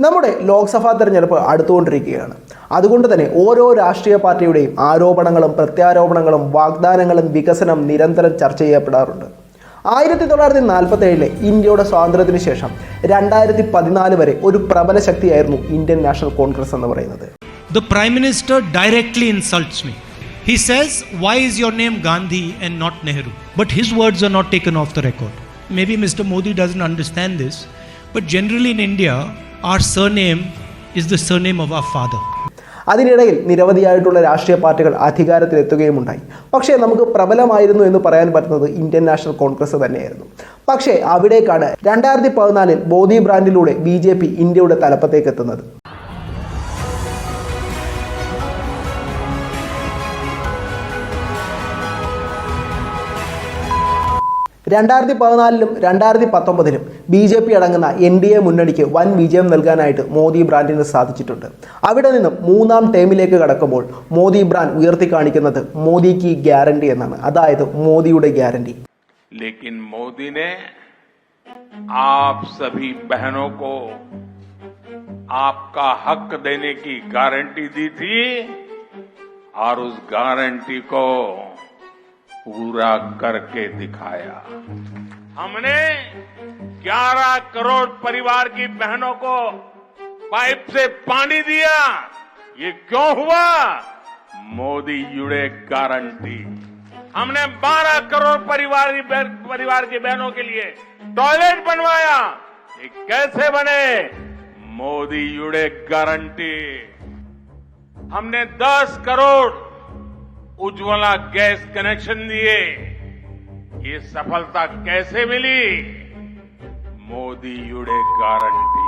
നമ്മുടെ ലോക്സഭാ തെരഞ്ഞെടുപ്പ് അടുത്തുകൊണ്ടിരിക്കുകയാണ്. അതുകൊണ്ട് തന്നെ ഓരോ രാഷ്ട്രീയ പാർട്ടിയുടെയും ആരോപണങ്ങളും പ്രത്യാരോപണങ്ങളും വാഗ്ദാനങ്ങളും വികസനം നിരന്തരം ചർച്ച ചെയ്യപ്പെടാറുണ്ട്. 1947 ഇന്ത്യയുടെ സ്വാതന്ത്ര്യത്തിന് ശേഷം 2014 വരെ ഒരു പ്രബല ശക്തിയായിരുന്നു ഇന്ത്യൻ നാഷണൽ കോൺഗ്രസ് എന്ന് പറയുന്നത്. The Prime Minister directly insults me. He says, why is your name Gandhi and not Nehru? But his words are not taken off the record. Maybe Mr. Modi doesn't understand this, but generally in India, our surname is the surname of our father. അതിനിടയിൽ നിരവധിയായിട്ടുള്ള രാഷ്ട്രീയ പാർട്ടികൾ അധികാരത്തിലെത്തുകയുമുണ്ടായി. പക്ഷേ നമുക്ക് പ്രബലമായിരുന്നു എന്ന് പറയാൻ പറ്റുന്നത് Indian national Congress തന്നെയായിരുന്നു. പക്ഷേ അവിടേക്കാണ് 2014 മോദി ബ്രാൻഡിലൂടെ BJP ഇന്ത്യയുടെ തലപ്പത്തേക്ക് എത്തുന്നത്. 2014 2019 BJP അടങ്ങുന്ന NDA മുന്നണിക്ക് വൻ വിജയം നൽകാനായിട്ട് മോദി ബ്രാൻഡിന് സാധിച്ചിട്ടുണ്ട്. അവിടെ നിന്നും മൂന്നാം ടേമിലേക്ക് കടക്കുമ്പോൾ മോദി ബ്രാൻഡ് ഉയർത്തി കാണിക്കുന്നത് മോദി കി ഗ്യാരണ്ടി എന്നാണ്, അതായത് മോദിയുടെ ഗ്യാരണ്ടി. लेकिन मोदी ने आप सभी बहनों को आपका हक देने की गारंटी दी थी और उस गारंटी को पूरा करके दिखाया. हमने 11 करोड़ परिवार की बहनों को पाइप से पानी दिया. ये क्यों हुआ? मोदी जुड़े गारंटी. हमने 12 करोड़ परिवार की बहनों के लिए टॉयलेट बनवाया. ये कैसे बने? मोदी जुड़े गारंटी. हमने 10 करोड़ उज्ज्वला गैस कनेक्शन दिए. ये सफलता कैसे मिली? മോദി യുടെ ഗ്യാരണ്ടി.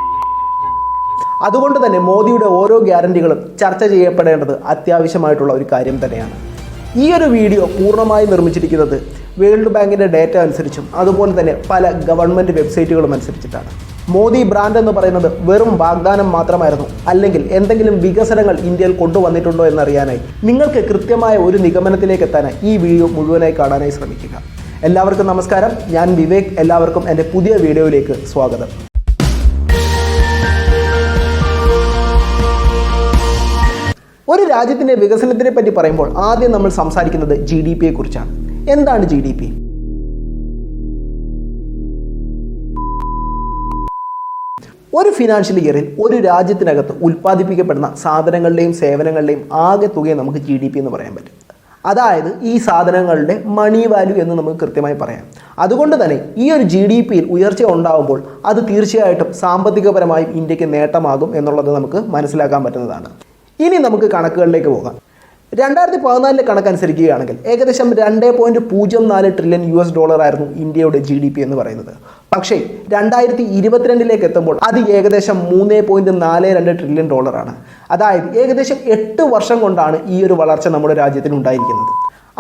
അതുകൊണ്ട് തന്നെ മോദിയുടെ ഓരോ ഗ്യാരണ്ടികളും ചർച്ച ചെയ്യപ്പെടേണ്ടത് അത്യാവശ്യമായിട്ടുള്ള ഒരു കാര്യം തന്നെയാണ്. ഈ ഒരു വീഡിയോ പൂർണ്ണമായി നിർമ്മിച്ചിരിക്കുന്നത് വേൾഡ് ബാങ്കിൻ്റെ ഡേറ്റ അനുസരിച്ചും അതുപോലെ തന്നെ പല ഗവൺമെൻറ് വെബ്സൈറ്റുകളും അനുസരിച്ചിട്ടാണ്. മോദി ബ്രാൻഡ് എന്ന് പറയുന്നത് വെറും വാഗ്ദാനം മാത്രമായിരുന്നു, അല്ലെങ്കിൽ എന്തെങ്കിലും വികസനങ്ങൾ ഇന്ത്യയിൽ കൊണ്ടുവന്നിട്ടുണ്ടോ എന്നറിയാനായി നിങ്ങൾക്ക് കൃത്യമായ ഒരു നിഗമനത്തിലേക്ക് എത്താനായി ഈ വീഡിയോ മുഴുവനായി കാണാനായി ശ്രമിക്കുക. എല്ലാവർക്കും നമസ്കാരം, ഞാൻ വിവേക്. എല്ലാവർക്കും എൻ്റെ പുതിയ വീഡിയോയിലേക്ക് സ്വാഗതം. ഒരു രാജ്യത്തിൻ്റെ വികസനത്തിനെ പറ്റി പറയുമ്പോൾ ആദ്യം നമ്മൾ സംസാരിക്കുന്നത് GDP കുറിച്ചാണ്. എന്താണ് GDP? ഒരു ഫിനാൻഷ്യൽ ഇയറിൽ ഒരു രാജ്യത്തിനകത്ത് ഉൽപ്പാദിപ്പിക്കപ്പെടുന്ന സാധനങ്ങളുടെയും സേവനങ്ങളുടെയും ആകെ തുകയെ നമുക്ക് GDP എന്ന് പറയാൻ പറ്റും. അതായത് ഈ സാധനങ്ങളുടെ മണി വാല്യൂ എന്ന് നമുക്ക് കൃത്യമായി പറയാം. അതുകൊണ്ട് തന്നെ ഈ ഒരു GDPയിൽ ഉയർച്ച ഉണ്ടാകുമ്പോൾ അത് തീർച്ചയായിട്ടും സാമ്പത്തികപരമായും ഇന്ത്യക്ക് നേട്ടമാകും എന്നുള്ളത് നമുക്ക് മനസ്സിലാക്കാൻ പറ്റുന്നതാണ്. ഇനി നമുക്ക് കണക്കുകളിലേക്ക് പോകാം. 2014 കണക്കനുസരിക്കുകയാണെങ്കിൽ ഏകദേശം $2.04 ട്രില്യൺ ആയിരുന്നു ഇന്ത്യയുടെ GDP എന്ന് പറയുന്നത്. പക്ഷേ 2022 എത്തുമ്പോൾ അത് ഏകദേശം $3.42 ട്രില്യൺ ആണ്. അതായത് ഏകദേശം 8 വർഷം കൊണ്ടാണ് ഈ ഒരു വളർച്ച നമ്മുടെ രാജ്യത്തിന് ഉണ്ടായിരിക്കുന്നത്.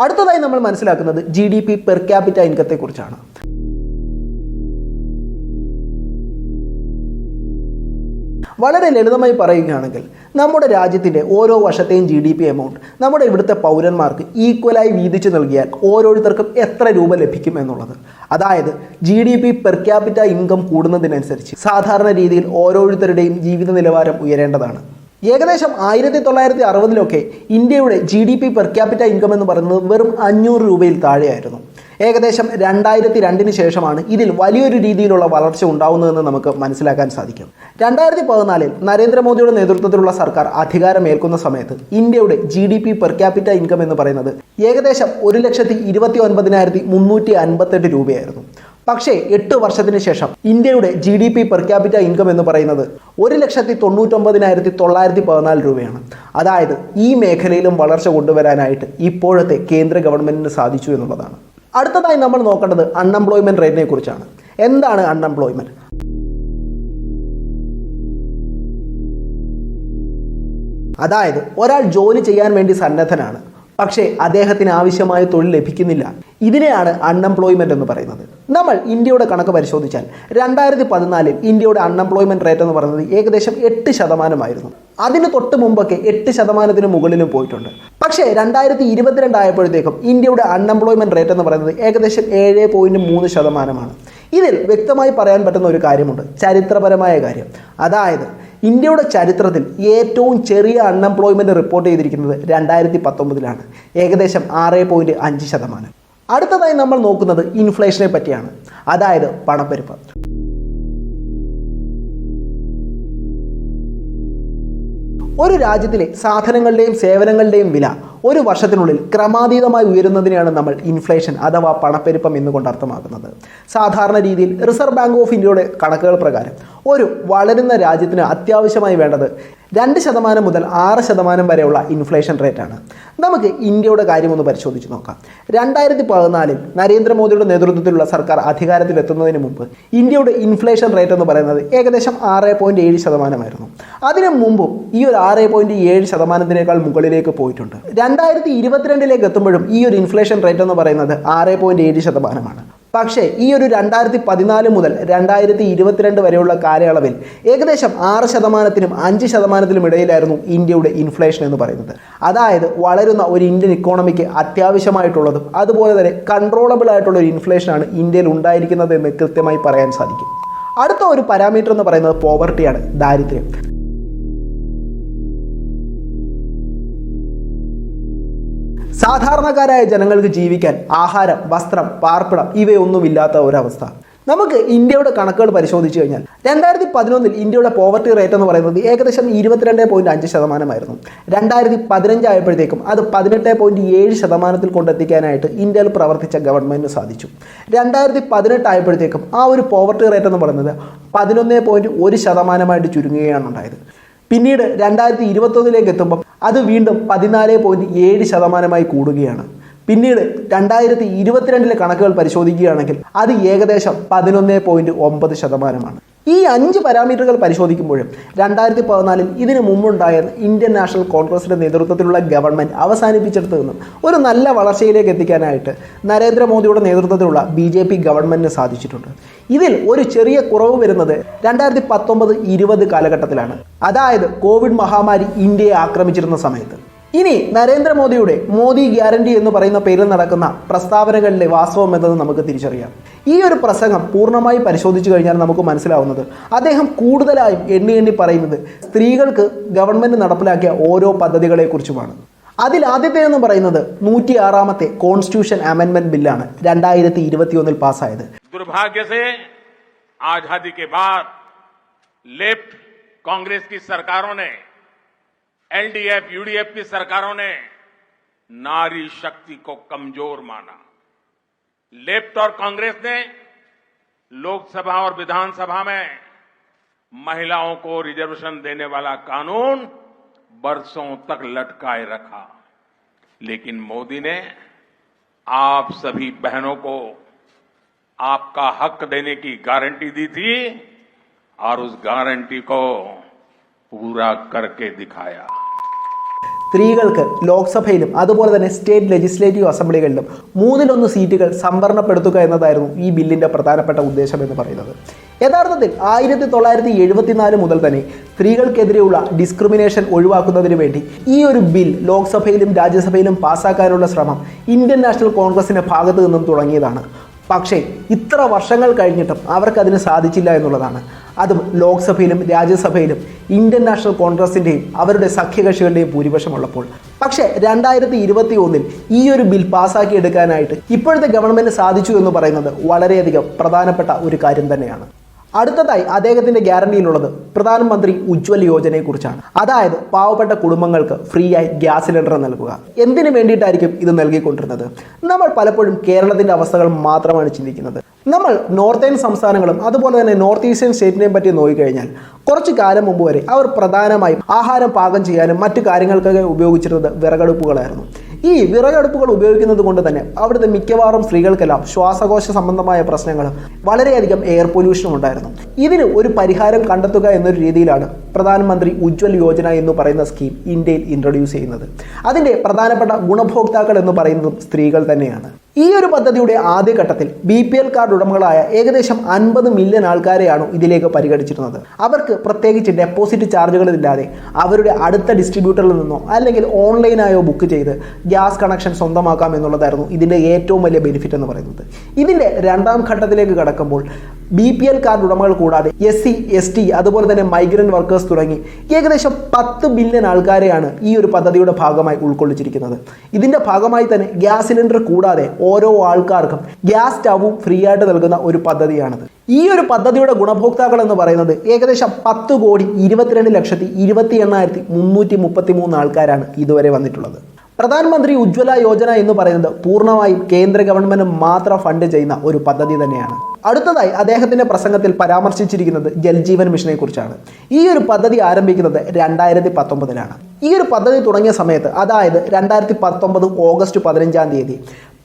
അടുത്തതായി നമ്മൾ മനസ്സിലാക്കുന്നത് GDP പെർ ക്യാപിറ്റ ഇൻകത്തെക്കുറിച്ചാണ്. വളരെ ലളിതമായി പറയുകയാണെങ്കിൽ നമ്മുടെ രാജ്യത്തിൻ്റെ ഓരോ വർഷത്തെയും GDP എമൗണ്ട് നമ്മുടെ ഇവിടുത്തെ പൗരന്മാർക്ക് ഈക്വലായി വീതിച്ചു നൽകിയാൽ ഓരോരുത്തർക്കും എത്ര രൂപ ലഭിക്കും എന്നുള്ളത്. അതായത് GDP പെർ ക്യാപിറ്റ ഇൻകം കൂടുന്നതിനനുസരിച്ച് സാധാരണ രീതിയിൽ ഓരോരുത്തരുടെയും ജീവിത നിലവാരം ഉയരേണ്ടതാണ്. ഏകദേശം 1960 ഇന്ത്യയുടെ GDP പെർ ക്യാപിറ്റ ഇൻകം എന്ന് പറയുന്നത് വെറും 500 രൂപയിൽ താഴെയായിരുന്നു. ഏകദേശം 2002 ശേഷമാണ് ഇതിൽ വലിയൊരു രീതിയിലുള്ള വളർച്ച ഉണ്ടാവുന്നതെന്ന് നമുക്ക് മനസ്സിലാക്കാൻ സാധിക്കും. 2014 നരേന്ദ്രമോദിയുടെ നേതൃത്വത്തിലുള്ള സർക്കാർ അധികാരമേൽക്കുന്ന സമയത്ത് ഇന്ത്യയുടെ GDP പെർ ക്യാപിറ്റ ഇൻകം എന്ന് പറയുന്നത് ഏകദേശം 1,29,358 രൂപയായിരുന്നു. പക്ഷേ 8 വർഷത്തിന് ശേഷം ഇന്ത്യയുടെ GDP പെർ ക്യാപിറ്റ ഇൻകം എന്ന് പറയുന്നത് 1,99,914 രൂപയാണ്. അതായത് ഈ മേഖലയിലും വളർച്ച കൊണ്ടുവരാനായിട്ട് ഇപ്പോഴത്തെ കേന്ദ്ര ഗവൺമെൻറ്റിന് സാധിച്ചു എന്നുള്ളതാണ്. അടുത്തതായി നമ്മൾ നോക്കേണ്ടത് അൺഎംപ്ലോയ്മെൻറ്റ് റേറ്റിനെ കുറിച്ചാണ്. എന്താണ് അൺഎംപ്ലോയ്മെൻറ്റ്? അതായത് ഒരാൾ ജോലി ചെയ്യാൻ വേണ്ടി സന്നദ്ധനാണ്, പക്ഷേ അദ്ദേഹത്തിന് ആവശ്യമായ തൊഴിൽ ലഭിക്കുന്നില്ല. ഇതിനെയാണ് അൺഎംപ്ലോയ്മെൻറ്റ് എന്ന് പറയുന്നത്. നമ്മൾ ഇന്ത്യയുടെ കണക്ക് പരിശോധിച്ചാൽ 2014 ഇന്ത്യയുടെ അൺഎംപ്ലോയ്മെൻറ്റ് റേറ്റ് എന്ന് പറയുന്നത് ഏകദേശം 8%. അതിന് തൊട്ട് മുമ്പൊക്കെ 8% മുകളിലും പോയിട്ടുണ്ട്. പക്ഷേ 2022 ആയപ്പോഴത്തേക്കും ഇന്ത്യയുടെ അൺഎംപ്ലോയ്മെൻറ്റ് റേറ്റ് എന്ന് പറയുന്നത് ഏകദേശം 7.3%. ഇതിൽ വ്യക്തമായി പറയാൻ പറ്റുന്ന ഒരു കാര്യമുണ്ട്, ചരിത്രപരമായ കാര്യം. അതായത് ഇന്ത്യയുടെ ചരിത്രത്തിൽ ഏറ്റവും ചെറിയ അൺഎംപ്ലോയ്മെൻറ്റ് റിപ്പോർട്ട് ചെയ്തിരിക്കുന്നത് 2019-ലാണ്, ഏകദേശം 6.5%. അടുത്തതായി നമ്മൾ നോക്കുന്നത് ഇൻഫ്ലേഷനെ പറ്റിയാണ്, അതായത് പണപ്പെരുപ്പം. ഒരു രാജ്യത്തിലെ സാധനങ്ങളുടെയും സേവനങ്ങളുടെയും വില ഒരു വർഷത്തിനുള്ളിൽ ക്രമാതീതമായി ഉയരുന്നതിനെയാണ് നമ്മൾ ഇൻഫ്ലേഷൻ അഥവാ പണപ്പെരുപ്പം എന്നുകൊണ്ട് അർത്ഥമാക്കുന്നത്. സാധാരണ രീതിയിൽ റിസർവ് ബാങ്ക് ഓഫ് ഇന്ത്യയുടെ കണക്കുകൾ പ്രകാരം ഒരു വളരുന്ന രാജ്യത്തിന് അത്യാവശ്യമായി വേണ്ടത് 2% മുതൽ 6% വരെയുള്ള ഇൻഫ്ലേഷൻ റേറ്റാണ്. നമുക്ക് ഇന്ത്യയുടെ കാര്യമൊന്ന് പരിശോധിച്ച് നോക്കാം. 2014 നരേന്ദ്രമോദിയുടെ നേതൃത്വത്തിലുള്ള സർക്കാർ അധികാരത്തിലെത്തുന്നതിന് മുമ്പ് ഇന്ത്യയുടെ ഇൻഫ്ലേഷൻ റേറ്റ് എന്ന് പറയുന്നത് ഏകദേശം 6.7%. അതിനു മുമ്പും ഈ ഒരു 6.7%-നേക്കാൾ മുകളിലേക്ക് പോയിട്ടുണ്ട്. 2022 എത്തുമ്പോഴും ഈ ഒരു ഇൻഫ്ലേഷൻ റേറ്റ് എന്ന് പറയുന്നത് 6.7%. പക്ഷേ ഈ ഒരു 2014 മുതൽ 2022 വരെയുള്ള കാലയളവിൽ ഏകദേശം 6%-നും 5%-നും ഇടയിലായിരുന്നു ഇന്ത്യയുടെ ഇൻഫ്ലേഷൻ എന്ന് പറയുന്നത്. അതായത് വളരുന്ന ഒരു ഇന്ത്യൻ ഇക്കോണമിക്ക് അത്യാവശ്യമായിട്ടുള്ളതും അതുപോലെ തന്നെ കൺട്രോളബിൾ ആയിട്ടുള്ള ഒരു ഇൻഫ്ലേഷനാണ് ഇന്ത്യയിൽ ഉണ്ടായിരിക്കുന്നത് എന്ന് കൃത്യമായി പറയാൻ സാധിക്കും. അടുത്ത ഒരു പാരാമീറ്റർ എന്ന് പറയുന്നത് പോവർട്ടിയാണ്, ദാരിദ്ര്യം. സാധാരണക്കാരായ ജനങ്ങൾക്ക് ജീവിക്കാൻ ആഹാരം, വസ്ത്രം, പാർപ്പിടം ഇവയൊന്നുമില്ലാത്ത ഒരവസ്ഥ. നമുക്ക് ഇന്ത്യയുടെ കണക്കുകൾ പരിശോധിച്ച് കഴിഞ്ഞാൽ 2011 ഇന്ത്യയുടെ പോവർട്ടി റേറ്റ് എന്ന് പറയുന്നത് ഏകദേശം 22.5%. 2015 ആയപ്പോഴത്തേക്കും അത് 18.7% കൊണ്ടെത്തിക്കാനായിട്ട് ഇന്ത്യയിൽ പ്രവർത്തിച്ച ഗവൺമെൻറ്റിന് സാധിച്ചു. 2018 ആയപ്പോഴത്തേക്കും ആ ഒരു പോവർട്ടി റേറ്റ് എന്ന് പറയുന്നത് 11.1% ചുരുങ്ങുകയാണ് ഉണ്ടായത്. പിന്നീട് 2021 എത്തുമ്പം അത് വീണ്ടും 14.7% കൂടുകയാണ്. പിന്നീട് 2022 കണക്കുകൾ പരിശോധിക്കുകയാണെങ്കിൽ അത് ഏകദേശം 11.9%. ഈ 5 പാരാമീറ്ററുകൾ പരിശോധിക്കുമ്പോഴും 2014 ഇതിനു മുമ്പുണ്ടായ ഇന്ത്യൻ നാഷണൽ കോൺഗ്രസിന്റെ നേതൃത്വത്തിലുള്ള ഗവൺമെൻറ് അവസാനിപ്പിച്ചെടുത്തു നിന്നും ഒരു നല്ല വളർച്ചയിലേക്ക് എത്തിക്കാനായിട്ട് നരേന്ദ്രമോദിയുടെ നേതൃത്വത്തിലുള്ള BJP ഗവൺമെൻറ്റിന് സാധിച്ചിട്ടുണ്ട്. ഇതിൽ ഒരു ചെറിയ കുറവ് വരുന്നത് 2019-20 കാലഘട്ടത്തിലാണ്, അതായത് കോവിഡ് മഹാമാരി ഇന്ത്യയെ ആക്രമിച്ചിരുന്ന സമയത്ത്. ഇനി നരേന്ദ്രമോദിയുടെ മോദി ഗ്യാരണ്ടി എന്ന് പറയുന്ന പേരിൽ നടക്കുന്ന പ്രസ്താവനകളിലെ വാസ്തവം എന്തെന്ന് നമുക്ക് തിരിച്ചറിയാം. ഈ ഒരു പ്രസംഗം പൂർണ്ണമായി പരിശോധിച്ചു കഴിഞ്ഞാൽ നമുക്ക് മനസ്സിലാവുന്നത് അദ്ദേഹം കൂടുതലായും എണ്ണി പറയുന്നത് സ്ത്രീകൾക്ക് ഗവൺമെൻറ് നടപ്പിലാക്കിയ ഓരോ പദ്ധതികളെക്കുറിച്ചുമാണ്. അതിൽ ആദ്യത്തേതെന്ന് പറയുന്നത് 106ാമത്തെ കോൺസ്റ്റിറ്റ്യൂഷൻ അമെൻമെന്റ് ബില്ലാണ് 2021 പാസ്സായത്. दुर्भाग्य से आजादी के बाद लेफ्ट कांग्रेस की सरकारों ने, LDF, UDF की सरकारों ने नारी शक्ति को कमजोर माना. लेफ्ट और कांग्रेस ने लोकसभा और विधानसभा में महिलाओं को रिजर्वेशन देने वाला कानून बरसों तक लटकाए रखा. लेकिन मोदी ने आप सभी बहनों को आपका हक देने की गारंटी दी थी और उस गारंटी को पूरा करके दिखाया. സ്ത്രീകൾക്ക് ലോക്സഭയിലും അതുപോലെ തന്നെ സ്റ്റേറ്റ് ലെജിസ്ലേറ്റീവ് അസംബ്ലികളിലും 1/3 സീറ്റുകൾ സംവരണപ്പെടുത്തുക എന്നതായിരുന്നു ഈ ബില്ലിൻ്റെ പ്രധാനപ്പെട്ട ഉദ്ദേശം എന്ന് പറയുന്നത്. യഥാർത്ഥത്തിൽ 1974 മുതൽ തന്നെ സ്ത്രീകൾക്കെതിരെയുള്ള ഡിസ്ക്രിമിനേഷൻ ഒഴിവാക്കുന്നതിന് വേണ്ടി ഈ ഒരു ബിൽ ലോക്സഭയിലും രാജ്യസഭയിലും പാസ്സാക്കാനുള്ള ശ്രമം ഇന്ത്യൻ നാഷണൽ കോൺഗ്രസിൻ്റെ ഭാഗത്തു നിന്നും തുടങ്ങിയതാണ്. പക്ഷേ ഇത്ര വർഷങ്ങൾ കഴിഞ്ഞിട്ടും അവർക്കതിന് സാധിച്ചില്ല എന്നുള്ളതാണ്. അതും ലോക്സഭയിലും രാജ്യസഭയിലും ഇന്ത്യൻ നാഷണൽ കോൺഗ്രസിൻ്റെയും അവരുടെ സഖ്യകക്ഷികളുടെയും ഭൂരിപക്ഷമുള്ളപ്പോൾ. പക്ഷേ 2021 ഈ ഒരു ബിൽ പാസ്സാക്കിയെടുക്കാനായിട്ട് ഇപ്പോഴത്തെ ഗവൺമെൻറ് സാധിച്ചു എന്ന് പറയുന്നത് വളരെയധികം പ്രധാനപ്പെട്ട ഒരു കാര്യം തന്നെയാണ്. അടുത്തതായി അദ്ദേഹത്തിൻ്റെ ഗ്യാരണ്ടിയിലുള്ളത് പ്രധാനമന്ത്രി ഉജ്ജ്വൽ യോജനയെക്കുറിച്ചാണ്. അതായത് പാവപ്പെട്ട കുടുംബങ്ങൾക്ക് ഫ്രീ ആയി ഗ്യാസ് സിലിണ്ടർ നൽകുക. എന്തിനു വേണ്ടിയിട്ടായിരിക്കും ഇത് നൽകിക്കൊണ്ടിരുന്നത്? നമ്മൾ പലപ്പോഴും കേരളത്തിൻ്റെ അവസ്ഥകൾ മാത്രമാണ് ചിന്തിക്കുന്നത്. നമ്മൾ നോർത്തേൺ സംസ്ഥാനങ്ങളും അതുപോലെ തന്നെ നോർത്ത് ഈസ്റ്റേൺ സ്റ്റേറ്റിനെയും പറ്റി നോക്കിക്കഴിഞ്ഞാൽ കുറച്ച് കാലം മുമ്പ് വരെ അവർ പ്രധാനമായും ആഹാരം പാകം ചെയ്യാനും മറ്റു കാര്യങ്ങൾക്കൊക്കെ ഉപയോഗിച്ചിരുന്നത് വിറകടുപ്പുകളായിരുന്നു. ഈ വിറകടുപ്പുകൾ ഉപയോഗിക്കുന്നത് കൊണ്ട് തന്നെ അവിടുത്തെ മിക്കവാറും സ്ത്രീകൾക്കെല്ലാം ശ്വാസകോശ സംബന്ധമായ പ്രശ്നങ്ങളും വളരെയധികം എയർ പൊല്യൂഷനും ഉണ്ടായിരുന്നു. ഇതിന് ഒരു പരിഹാരം കണ്ടെത്തുക എന്നൊരു രീതിയിലാണ് പ്രധാനമന്ത്രി ഉജ്ജ്വൽ യോജന എന്ന് പറയുന്ന സ്കീം ഇന്ത്യയിൽ ഇൻട്രൊഡ്യൂസ് ചെയ്യുന്നത്. അതിൻ്റെ പ്രധാനപ്പെട്ട ഗുണഭോക്താക്കൾ എന്ന് പറയുന്നതും സ്ത്രീകൾ തന്നെയാണ്. ഈ ഒരു പദ്ധതിയുടെ ആദ്യഘട്ടത്തിൽ BPL കാർഡ് ഉടമകളായ ഏകദേശം 50 മില്യൺ ആൾക്കാരെയാണ് ഇതിലേക്ക് പരിഗണിച്ചിരുന്നത്. അവർക്ക് പ്രത്യേകിച്ച് ഡെപ്പോസിറ്റ് ചാർജുകളില്ലാതെ അവരുടെ അടുത്ത ഡിസ്ട്രിബ്യൂട്ടറിൽ നിന്നോ അല്ലെങ്കിൽ ഓൺലൈനായോ ബുക്ക് ചെയ്ത് ഗ്യാസ് കണക്ഷൻ സ്വന്തമാക്കാം എന്നുള്ളതായിരുന്നു ഇതിൻ്റെ ഏറ്റവും വലിയ ബെനിഫിറ്റ് എന്ന് പറയുന്നത്. ഇതിൻ്റെ രണ്ടാം ഘട്ടത്തിലേക്ക് കടക്കുമ്പോൾ BPL കാർഡ് ഉടമകൾ കൂടാതെ SC, ST അതുപോലെ തന്നെ മൈഗ്രൻ്റ് വർക്കേഴ്സ് തുടങ്ങി ഏകദേശം 10 ബില്യൺ ആൾക്കാരെയാണ് ഈ ഒരു പദ്ധതിയുടെ ഭാഗമായി ഉൾക്കൊള്ളിച്ചിരിക്കുന്നത്. ഇതിൻ്റെ ഭാഗമായി തന്നെ ഗ്യാസ് സിലിണ്ടർ കൂടാതെ ഓരോ ആൾക്കാർക്കും ഗ്യാസ് സ്റ്റവും ഫ്രീ ആയിട്ട് നൽകുന്ന ഒരു പദ്ധതിയാണിത്. ഈ ഒരു പദ്ധതിയുടെ ഗുണഭോക്താക്കൾ എന്ന് പറയുന്നത് ഏകദേശം 10,22,28,333 ആൾക്കാരാണ് ഇതുവരെ വന്നിട്ടുള്ളത്. പ്രധാനമന്ത്രി ഉജ്ജ്വല യോജന എന്ന് പറയുന്നത് പൂർണ്ണമായും കേന്ദ്ര ഗവൺമെൻറ് മാത്രം ഫണ്ട് ചെയ്യുന്ന ഒരു പദ്ധതി തന്നെയാണ്. അടുത്തതായി അദ്ദേഹത്തിൻ്റെ പ്രസംഗത്തിൽ പരാമർശിച്ചിരിക്കുന്നത് ജൽജീവൻ മിഷനെ കുറിച്ചാണ്. ഈ ഒരു പദ്ധതി ആരംഭിക്കുന്നത് 2019-ലാണ്. ഈ ഒരു പദ്ധതി തുടങ്ങിയ സമയത്ത്, അതായത് 2019 ഓഗസ്റ്റ് 15-ാം തീയതി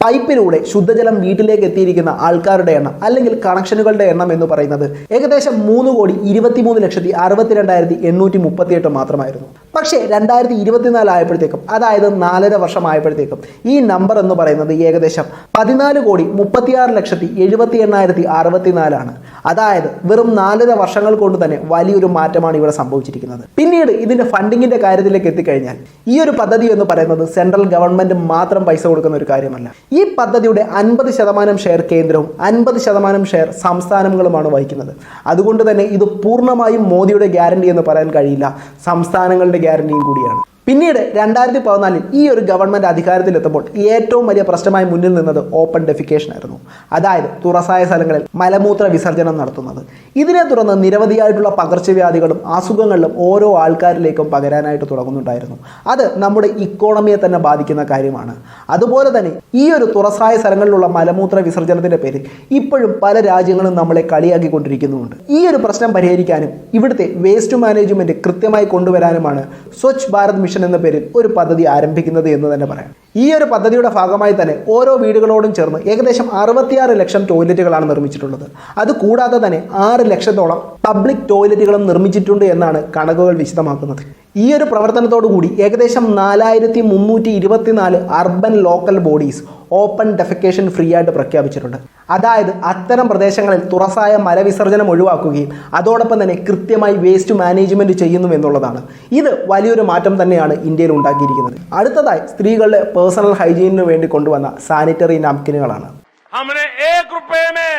പൈപ്പിലൂടെ ശുദ്ധജലം വീട്ടിലേക്ക് എത്തിയിരിക്കുന്ന ആൾക്കാരുടെ എണ്ണം അല്ലെങ്കിൽ കണക്ഷനുകളുടെ എണ്ണം എന്ന് പറയുന്നത് ഏകദേശം 3,23,62,838 മാത്രമായിരുന്നു. പക്ഷേ 2024 ആയപ്പോഴത്തേക്കും, അതായത് 4.5 വർഷമായപ്പോഴത്തേക്കും ഈ നമ്പർ എന്ന് പറയുന്നത് ഏകദേശം 14,36,78,064 അതായത് വെറും 4.5 വർഷങ്ങൾ കൊണ്ട് തന്നെ വലിയൊരു മാറ്റമാണ് ഇവിടെ സംഭവിച്ചിരിക്കുന്നത്. പിന്നീട് ഇതിൻ്റെ ഫണ്ടിങ്ങിൻ്റെ കാര്യത്തിലേക്ക് എത്തിക്കഴിഞ്ഞാൽ ഈ ഒരു പദ്ധതി എന്ന് പറയുന്നത് സെൻട്രൽ ഗവൺമെൻറ് മാത്രം പൈസ കൊടുക്കുന്ന ഒരു കാര്യമല്ല. ഈ പദ്ധതിയുടെ 50% ഷെയർ കേന്ദ്രവും 50% ഷെയർ സംസ്ഥാനങ്ങളുമാണ് വഹിക്കുന്നത്. അതുകൊണ്ട് തന്നെ ഇത് പൂർണ്ണമായും മോദിയുടെ ഗ്യാരണ്ടി എന്ന് പറയാൻ കഴിയില്ല, സംസ്ഥാനങ്ങളുടെ ഗ്യാരണ്ടിയും കൂടിയാണ്. പിന്നീട് 2014 ഈ ഒരു ഗവൺമെൻറ് അധികാരത്തിലെത്തുമ്പോൾ ഏറ്റവും വലിയ പ്രശ്നമായി മുന്നിൽ നിന്നത് ഓപ്പൺ ഡെഫിക്കേഷൻ ആയിരുന്നു. അതായത് തുറസായ സ്ഥലങ്ങളിൽ മലമൂത്ര വിസർജനം നടത്തുന്നത്. ഇതിനെ തുടർന്ന് നിരവധിയായിട്ടുള്ള പകർച്ചവ്യാധികളും അസുഖങ്ങളിലും ഓരോ ആൾക്കാരിലേക്കും പകരാനായിട്ട് തുടങ്ങുന്നുണ്ടായിരുന്നു. അത് നമ്മുടെ ഇക്കോണമിയെ തന്നെ ബാധിക്കുന്ന കാര്യമാണ്. അതുപോലെ തന്നെ ഈ ഒരു തുറസായ സ്ഥലങ്ങളിലുള്ള മലമൂത്ര വിസർജനത്തിൻ്റെ പേരിൽ ഇപ്പോഴും പല രാജ്യങ്ങളും നമ്മളെ കളിയാക്കിക്കൊണ്ടിരിക്കുന്നുമുണ്ട്. ഈ ഒരു പ്രശ്നം പരിഹരിക്കാനും ഇവിടുത്തെ വേസ്റ്റ് മാനേജ്മെൻറ്റ് കൃത്യമായി കൊണ്ടുവരാനുമാണ് സ്വച്ഛ് ഭാരത് മിഷൻ എന്ന പേരിൽ ഒരു പദ്ധതി ആരംഭിക്കുന്നത് എന്ന് തന്നെ പറയാം. ഈ ഒരു പദ്ധതിയുടെ ഭാഗമായി തന്നെ ഓരോ വീടുകളോടും ചേർന്ന് ഏകദേശം 66 ലക്ഷം ടോയ്ലറ്റുകളാണ് നിർമ്മിച്ചിട്ടുള്ളത്. അതുകൂടാതെ തന്നെ 6 ലക്ഷത്തോളം പബ്ലിക് ടോയ്ലറ്റുകളും നിർമ്മിച്ചിട്ടുണ്ട് എന്നാണ് കണക്കുകൾ വിശദമാക്കുന്നത്. ഈ ഒരു പ്രവർത്തനത്തോടു കൂടി ഏകദേശം 4324 urban local bodies open defecation free ആയിട്ട് പ്രഖ്യാപിച്ചിട്ടുണ്ട്. അതായത് അത്തരം പ്രദേശങ്ങളിൽ തുറസായ മലവിസർജനം ഒഴിവാക്കുകയും അതോടൊപ്പം തന്നെ കൃത്യമായി വേസ്റ്റ് മാനേജ്മെൻറ്റ് ചെയ്യുന്നു എന്നുള്ളതാണ്. ഇത് വലിയൊരു മാറ്റം തന്നെയാണ് ഇന്ത്യയിൽ ഉണ്ടാക്കിയിരിക്കുന്നത്. അടുത്തതായി സ്ത്രീകളുടെ പേഴ്സണൽ ഹൈജീനിന് വേണ്ടി കൊണ്ടുവന്ന സാനിറ്ററി നാപ്കിനുകളാണ്. हमने ₹1 में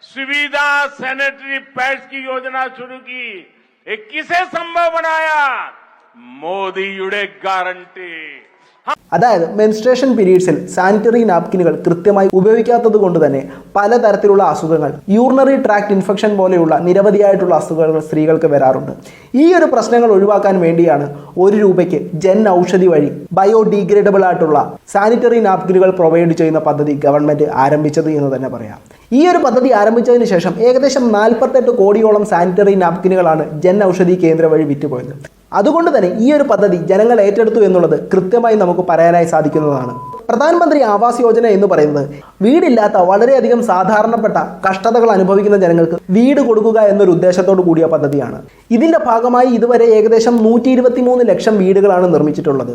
सुविधा सैनिटरी पैड्स की योजना शुरू की. ये किसे संभव बनाया? മോദിയുടെ ഗ്യാരണ്ടി. അതായത് മെൻസ്ട്രേഷൻ പീരീഡ്സിൽ സാനിറ്ററി നാപ്കിനുകൾ കൃത്യമായി ഉപയോഗിക്കാത്തത് കൊണ്ട് തന്നെ പലതരത്തിലുള്ള അസുഖങ്ങൾ, യൂറിനറി ട്രാക്ട് ഇൻഫെക്ഷൻ പോലെയുള്ള നിരവധിയായിട്ടുള്ള അസുഖങ്ങൾ സ്ത്രീകൾക്ക് വരാറുണ്ട്. ഈ ഒരു പ്രശ്നങ്ങൾ ഒഴിവാക്കാൻ വേണ്ടിയാണ് ₹1 ജൻ ഔഷധി വഴി ബയോഡീഗ്രേഡബിൾ ആയിട്ടുള്ള സാനിറ്ററി നാപ്കിനുകൾ പ്രൊവൈഡ് ചെയ്യുന്ന പദ്ധതി ഗവൺമെൻറ് ആരംഭിച്ചത് എന്ന് തന്നെ പറയാം. ഈ ഒരു പദ്ധതി ആരംഭിച്ചതിന് ശേഷം ഏകദേശം 48 കോടിയോളം സാനിറ്ററി നാപ്കിനുകളാണ് ജൻ ഔഷധി കേന്ദ്രം വഴി വിറ്റുപോയത്. അതുകൊണ്ട് തന്നെ ഈ ഒരു പദ്ധതി ജനങ്ങൾ ഏറ്റെടുത്തു എന്നുള്ളത് കൃത്യമായി നമുക്ക് പറയാനായി സാധിക്കുന്നതാണ്. പ്രധാനമന്ത്രി ആവാസ് യോജന എന്ന് പറയുന്നത് വീടില്ലാത്ത വളരെയധികം സാധാരണപ്പെട്ട കഷ്ടതകൾ അനുഭവിക്കുന്ന ജനങ്ങൾക്ക് വീട് കൊടുക്കുക എന്നൊരു ഉദ്ദേശത്തോടു കൂടിയ പദ്ധതിയാണ്. ഇതിൻ്റെ ഭാഗമായി ഇതുവരെ ഏകദേശം 123 ലക്ഷം വീടുകളാണ് നിർമ്മിച്ചിട്ടുള്ളത്.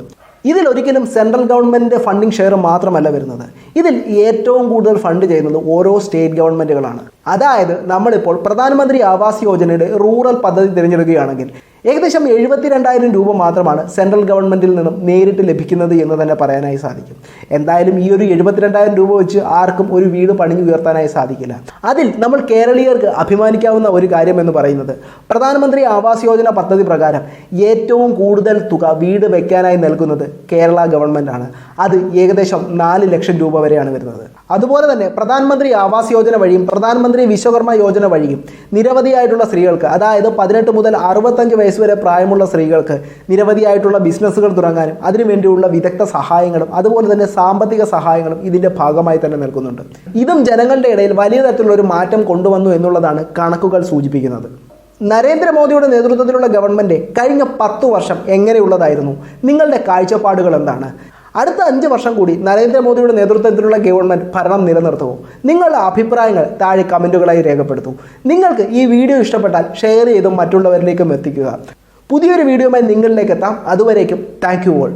ഇതിലൊരിക്കലും സെൻട്രൽ ഗവൺമെൻറ്റിൻ്റെ ഫണ്ടിങ് ഷെയർ മാത്രമല്ല വരുന്നത്. ഇതിൽ ഏറ്റവും കൂടുതൽ ഫണ്ട് ചെയ്യുന്നത് ഓരോ സ്റ്റേറ്റ് ഗവൺമെൻറ്റുകളാണ്. അതായത് നമ്മളിപ്പോൾ പ്രധാനമന്ത്രി ആവാസ് യോജനയുടെ റൂറൽ പദ്ധതി തിരഞ്ഞെടുക്കുകയാണെങ്കിൽ ഏകദേശം 72,000 രൂപ മാത്രമാണ് സെൻട്രൽ ഗവൺമെൻറ്റിൽ നിന്നും നേരിട്ട് ലഭിക്കുന്നത് എന്ന് തന്നെ പറയാനായി സാധിക്കും. എന്തായാലും ഈ ഒരു 72,000 രൂപ വെച്ച് ആർക്കും ഒരു വീട് പണിഞ്ഞുയർത്താനായി സാധിക്കില്ല. അതിൽ നമ്മൾ കേരളീയർക്ക് അഭിമാനിക്കാവുന്ന ഒരു കാര്യം എന്ന് പറയുന്നത് പ്രധാനമന്ത്രി ആവാസ് യോജന പദ്ധതി പ്രകാരം ഏറ്റവും കൂടുതൽ തുക വീട് വയ്ക്കാനായി നൽകുന്നത് കേരള ഗവൺമെൻറ്റാണ്. അത് ഏകദേശം 4 ലക്ഷം രൂപ വരെയാണ് വരുന്നത്. അതുപോലെ തന്നെ പ്രധാനമന്ത്രി ആവാസ് യോജന വഴിയും പ്രധാനമന്ത്രി വിശ്വകർമ്മ യോജന വഴിയും നിരവധിയായിട്ടുള്ള സ്ത്രീകൾക്ക്, അതായത് 18 മുതൽ 65 വയസ്സ് വരെ പ്രായമുള്ള സ്ത്രീകൾക്ക് നിരവധിയായിട്ടുള്ള ബിസിനസ്സുകൾ തുടങ്ങാനും അതിനുവേണ്ടിയുള്ള വിദഗ്ധ സഹായങ്ങളും അതുപോലെ തന്നെ സാമ്പത്തിക സഹായങ്ങളും ഇതിൻ്റെ ഭാഗമായി തന്നെ നൽകുന്നുണ്ട്. ഇതും ജനങ്ങളുടെ ഇടയിൽ വലിയ തരത്തിലുള്ള ഒരു മാറ്റം കൊണ്ടുവന്നു എന്നുള്ളതാണ് കണക്കുകൾ സൂചിപ്പിക്കുന്നത്. നരേന്ദ്രമോദിയുടെ നേതൃത്വത്തിലുള്ള ഗവൺമെൻറ് കഴിഞ്ഞ 10 വർഷം എങ്ങനെയുള്ളതായിരുന്നു? നിങ്ങളുടെ കാഴ്ചപ്പാടുകൾ എന്താണ്? അടുത്ത 5 വർഷം കൂടി നരേന്ദ്രമോദിയുടെ നേതൃത്വത്തിലുള്ള ഗവൺമെൻറ് ഭരണം നിലനിർത്തുമോ? നിങ്ങളുടെ അഭിപ്രായങ്ങൾ താഴെ കമൻറ്റുകളായി രേഖപ്പെടുത്തൂ. നിങ്ങൾക്ക് ഈ വീഡിയോ ഇഷ്ടപ്പെട്ടാൽ ഷെയർ ചെയ്തും മറ്റുള്ളവരിലേക്കും എത്തിക്കുക. പുതിയൊരു വീഡിയോയുമായി നിങ്ങളിലേക്ക് എത്താം. അതുവരേക്കും താങ്ക് യു ഓൾ.